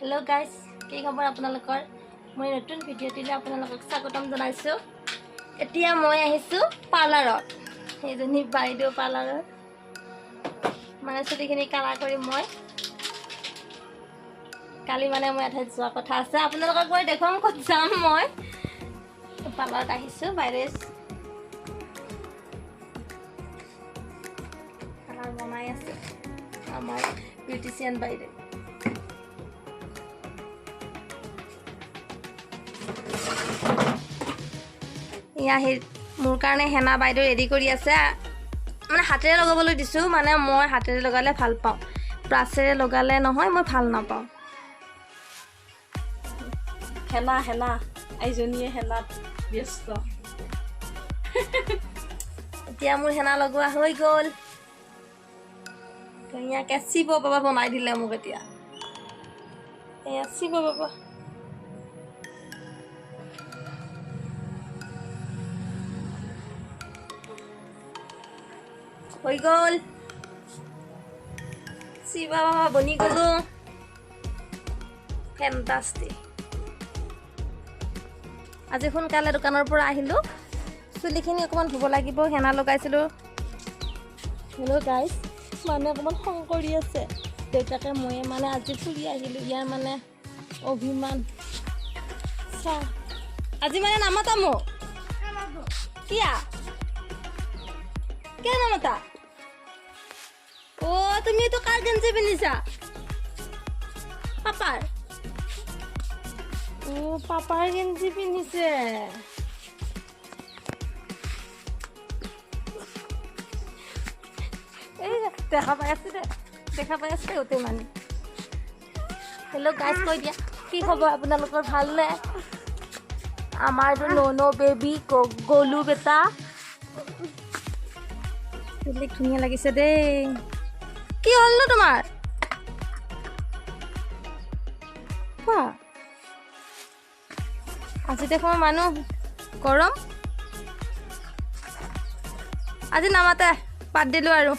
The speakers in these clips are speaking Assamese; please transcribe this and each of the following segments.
Hello guys, কি খবৰ আপোনালোকৰ? মই নতুন ভিডিঅ'টিলৈ আপোনালোকক স্বাগতম জনাইছোঁ। এতিয়া মই আহিছোঁ পাৰ্লাৰত। এইজনী বাইদেউ পাৰ্লাৰত মানে চুলিখিনি কালাৰ কৰি মই কালি মানে মই এঠাইত যোৱা কথা আছে। আপোনালোকক গৈ দেখুৱাম ক'ত যাম মই। পাৰ্লাৰত আহিছোঁ, বাইদেউ কালাৰ বনাই আছে আমাৰ বিউটিচিয়ান বাইদেউ। মোৰ কাৰণে হেনা বাইদেউ ৰেডি কৰি আছে, মানে হাতেৰে লগাবলৈ দিছোঁ। মানে মই হাতেৰে লগালে ভাল পাওঁ, ব্ৰাছেৰে লগালে নহয়, মই ভাল নাপাওঁ। হেনা আইজনীয়ে হেনাত ব্যস্ত। এতিয়া মোৰ হেনা লগোৱা হৈ গ'ল, ধুনীয়াকৈ শিৱ বাবা বনাই দিলে মোক। এতিয়া এয়া শিৱ বাবা হৈ গ'ল, শিৱ বাবা বনি গ'লো। ফেণ্টাষ্টিক। আজি সোনকালে দোকানৰ পৰা আহিলোঁ, চুলিখিনি অকণমান ধুব লাগিব, হেনা লগাইছিলোঁ। হেল্ল' গাইজ, মানুহে অকণমান খং কৰি আছে। দেউতাকে ময়ে মানে আজি ফুৰি আহিলোঁ, ইয়াৰ মানে অভিমান। চাহ আজি মানে নামাতা মোক কিয়া কিয় নামাতা? অ' তুমি এইটো কাৰ গেঞ্জি পিন্ধিছা? পাপাৰ? অ' পাপাৰ গেঞ্জি পিন্ধিছে। এই দেখা পাই আছে দে, দেখা পাই আছে গোটেই মানে। হেল্ল' গাইজ, কৈ দিয়া কি খবৰ আপোনালোকৰ? ভালনে? আমাৰতো ন'ন' বেবী গলু বেটা। চুলি ধুনীয়া লাগিছে দেই। কি হ'লনো তোমাৰ? আজি দেখোন মানুহ গৰম, আজি নামাতে, বাদ দিলোঁ আৰু।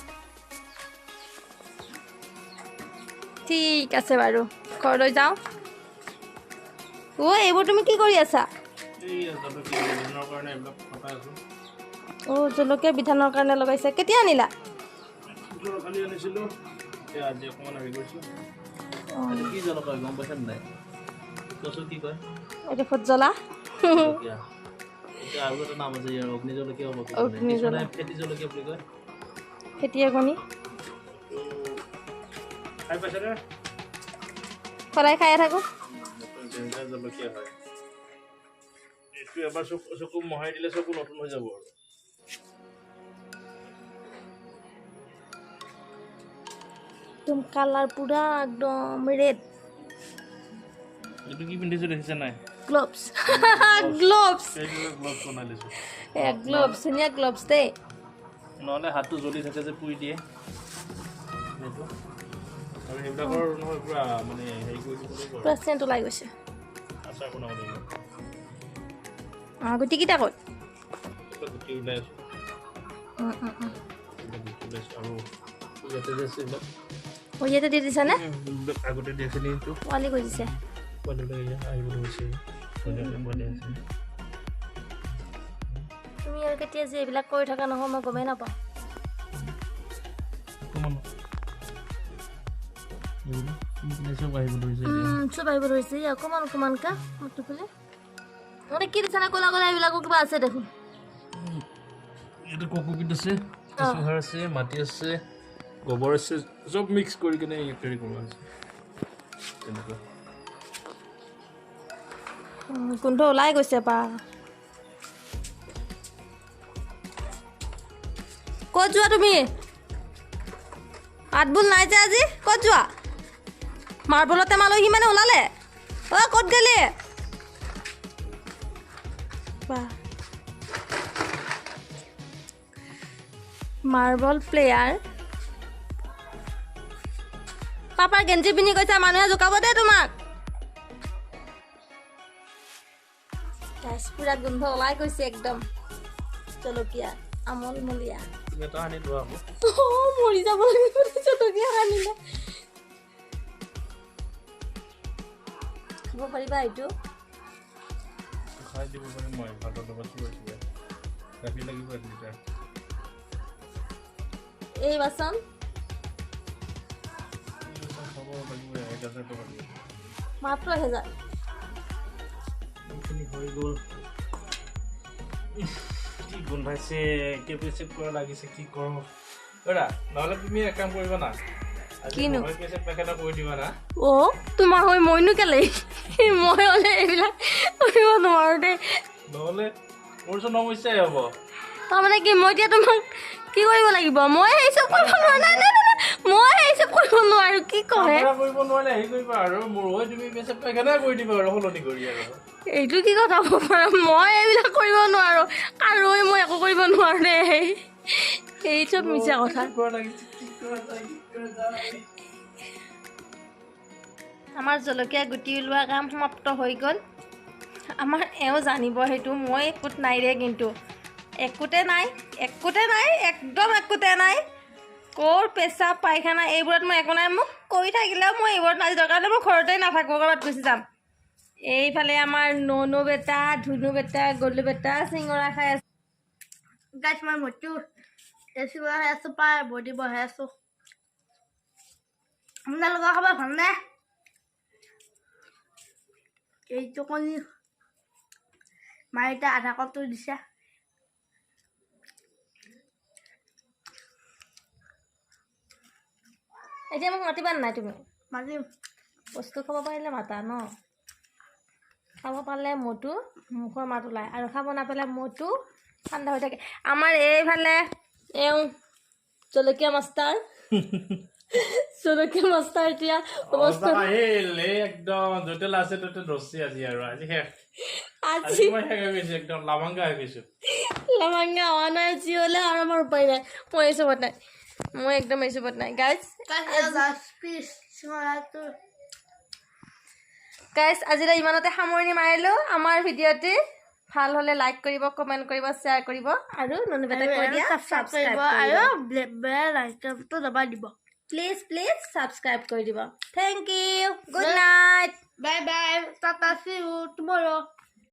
ঠিক আছে বাৰু, ঘৰলৈ যাওঁ। অ' এইবোৰ তুমি কি কৰি আছা? অ' জলকীয়া বিধানৰ কাৰণে লগাইছে। কেতিয়া আনিলা? এইটো ভোট জ্বলা। খেতিয়কনি সদায় খায়ে থাকোঁ। এবাৰ চকু মহাই দিলে চকু নতুন হৈ যাব আৰু। একদম কালাৰ পুৰা একদম ৰেড। এইটো কি পিন্ধিছো দেখিছে নাই? গ্লভছ। গ্লভছ, গ্লভছ বনাই লৈছো। গ্লভছ, ধুনীয়া গ্লভছ দেই। নহ'লে হাতটো জ্বলি থাকে যে, পুৰি দিয়ে সেইটো। আৰু সেইবিলাকৰ নহয় পুৰা মানে হেৰি কৰি দিব লাগিব, পুৰা চেণ্ট ওলাই গৈছে। আচাৰ বনাব লাগিব। গুটিকেইটা ক'ত? গুটি ওলাই আছো, গুটি ওলাইছো। আৰু ইয়াতে যে আছে এইবিলাক, ইয়াতে দি দিছানে? আগতে দিয়াখিনি এইটো পোৱালি কৰি দিছে। পোৱালিবিলাক আহিব ধৰিছে, পোৱালি আছে। তুমি আৰু কেতিয়া যে এইবিলাক কৰি থকা নহয়, মই গমেই নাপাওঁ। চব আহিব ধৰিছে, চব আহিব ধৰিছে। অকণমান অকণমানকৈ মুখটো খুলি মানে কি দিছানে? ক'লা ক'লা এইবিলাকো কিবা আছে দেখোন। ইয়াতে কক'পিট আছে, কেঁচুসাৰ আছে, মাটি আছে, গোবৰ আছে, চব মিক্স কৰি কিনে হেৰি কৰা আছে। তেনেকুৱা গোন্ধ ওলাই গৈছে বা। ক'ত যোৱা তুমি? হাতবোল নাই যে আজি, ক'ত যোৱা? মাৰ্বলৰ টেমা লৈ সি মানে ওলালে। অ' ক'ত গ'লি? Marble player. পাপাৰ গেঞ্জি পিন্ধি গৈছা, মানুহে জোকাব দে তোমাক। পুৰা গোন্ধ ওলাই গৈছে একদম জলকীয়া আমলমলীয়া। মৰি যাব লাগিব জলকীয়া আনিলে। দিব পাৰিবা এইটো খাই দিব পাৰিম মই ভাতৰ লগত কিবা গাখীৰ লাগিব 1 লিটাৰ এই বাচন খাব লাগিব 1000 টকা দিব মাত্ৰ 1000 এইখিনি হৈ গ'ল কি গোন্ধাইছে কেপেচিট কৰা লাগিছে কি কৰোঁ এৰা নহ'লে তুমি এক কাম কৰিবা না কিনো কেপেচিট পেকেটা কৰি দিবা না অ' তোমাৰ হৈ মইনো কেলে মই হ'লে এইবিলাক কৰিব নোৱাৰো দেই নহ'লে মোৰ চোন সমস্যাই হ'ব তাৰমানে কি মই এতিয়া তোমাক কি কৰিব লাগিব মই এই চব কৰিব নোৱাৰো নাই মই এই চব কৰিব নোৱাৰো কি কয় কৰিব নোৱাৰিলে হেৰি কৰিবা আৰু মোৰ হৈ তুমি পেকেট পেকেটা কৰি দিবা আৰু সলনি কৰি আৰু এইটো কি কথা হ'ব পাৰে মই এইবিলাক কৰিব নোৱাৰো আৰু মই একো কৰিব নোৱাৰো দেই এই চব মিছা কথা আমাৰ জলকীয়া গুটি ওলোৱা কাম সমাপ্ত হৈ গ'ল আমাৰ এওঁ জানিব সেইটো মই একোত নাই ৰে কিন্তু একোতে নাই একদম একোতে নাই ক'ৰ পেচাব পায়খানা এইবোৰত মই একো নাই মোক কৰি থাকিলেও মই এইবোৰত আজি দৰকাৰ হ'লে মই ঘৰতে নাথাকোঁ ক'ৰবাত গুচি যাম এইফালে আমাৰ ননু বেটা ধুনু বেটা গলু বেটা চিঙৰা খাই আছে গাইছ মই মটো চিঙৰা খাই আছোঁ পাই বডি বহাই আছোঁ আপোনালোকৰ খবৰ ভালনে এইটো কণী মায়ে এতিয়া আধা কপটো দিছে এতিয়া মোক মাতিবা নাই তুমি মাতিম বস্তু খাব পাৰিলে মাতা ন খাব পাৰিলে মটো মুখৰ মাত ওলায় আৰু খাব নাপালে মটো ঠাণ্ডা হৈ থাকে আমাৰ এইফালে এওঁ জলকীয়া মাষ্টাৰ এতিয়া অৱস্থা একদম য'তে আছে ত'তে ৰচি আজি আৰু আজি আজি মই শেষ হৈ গৈছোঁ একদম লাভাংগা হৈ গৈছোঁ লাভাংগা হোৱা নাই যি হ'লে আৰু আমাৰ উপায় নাই মই এই চবত নাই মই একদম এই চবত নাই গাইজ আজিলৈ ইমানতে সামৰণি মাৰিলোঁ আমাৰ ভিডিঅ'টি ভাল হ'লে লাইক কৰিব কমেণ্ট কৰিব শ্বেয়াৰ কৰিব আৰু ননু বেটাক কৈ দিয়া ছাবস্ক্ৰাইব আৰু বেল আইকনটো দবাই দিব প্লিজ ছাবস্ক্ৰাইব কৰি দিব thank you good night bye bye tata see you টুমৰো